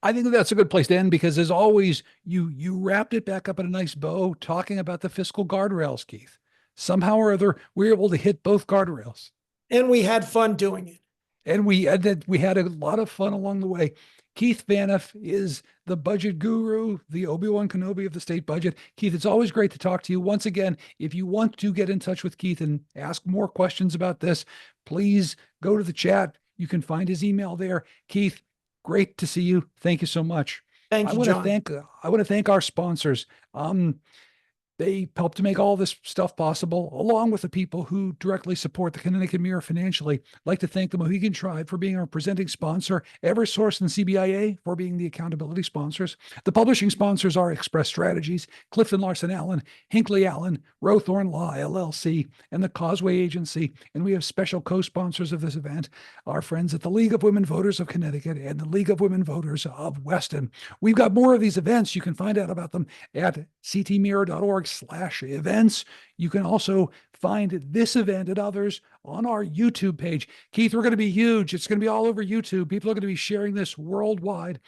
I think that's a good place to end, because as always, you wrapped it back up in a nice bow talking about the fiscal guardrails, Keith. Somehow or other, we were able to hit both guardrails. And we had fun doing it. And we had a lot of fun along the way. Keith Vaniff is the budget guru, the Obi-Wan Kenobi of the state budget. Keith, it's always great to talk to you. Once again, if you want to get in touch with Keith and ask more questions about this, please go to the chat. You can find his email there. Keith, great to see you. Thank you so much. Thank you, John. I want to thank our sponsors. They help to make all this stuff possible, along with the people who directly support the Connecticut Mirror financially. I'd like to thank the Mohegan Tribe for being our presenting sponsor, Eversource and CBIA for being the accountability sponsors. The publishing sponsors are Express Strategies, Clifton Larson Allen, Hinckley Allen, Rowthorne Law LLC, and the Causeway Agency. And we have special co-sponsors of this event, our friends at the League of Women Voters of Connecticut and the League of Women Voters of Weston. We've got more of these events. You can find out about them at ctmirror.org/events. You can also find this event and others on our YouTube page. Keith, we're going to be huge. It's going to be all over YouTube. People are going to be sharing this worldwide.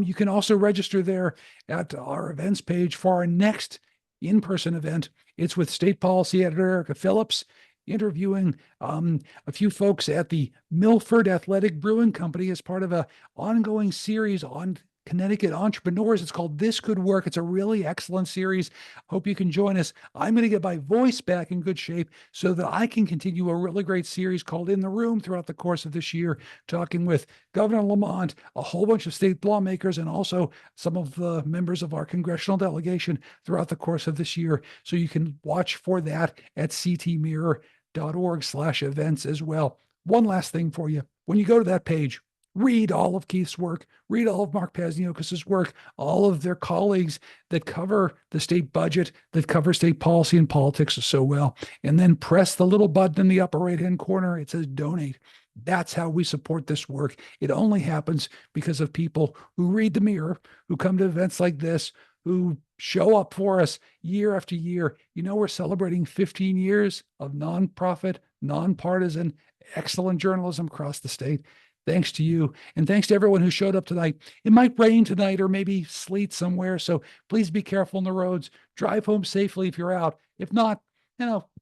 You can also register there at our events page for our next in-person event. It's with State Policy Editor Erica Phillips, interviewing a few folks at the Milford Athletic Brewing Company as part of an ongoing series on Connecticut entrepreneurs. It's called This Could Work. It's a really excellent series. Hope you can join us. I'm going to get my voice back in good shape so that I can continue a really great series called In the Room throughout the course of this year, talking with Governor Lamont, a whole bunch of state lawmakers, and also some of the members of our congressional delegation throughout the course of this year. So you can watch for that at ctmirror.org/events as well. One last thing for you. When you go to that page, read all of Keith's work, read all of Mark Pazniokas's work, all of their colleagues that cover the state budget, that cover state policy and politics so well, and then press the little button in the upper right-hand corner. It says donate. That's how we support this work. It only happens because of people who read the Mirror, who come to events like this, who show up for us year after year. We're celebrating 15 years of nonprofit, nonpartisan, excellent journalism across the state. Thanks to you, and thanks to everyone who showed up tonight. It might rain tonight or maybe sleet somewhere, so please be careful on the roads. Drive home safely if you're out. If not,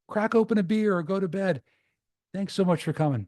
crack open a beer or go to bed. Thanks so much for coming.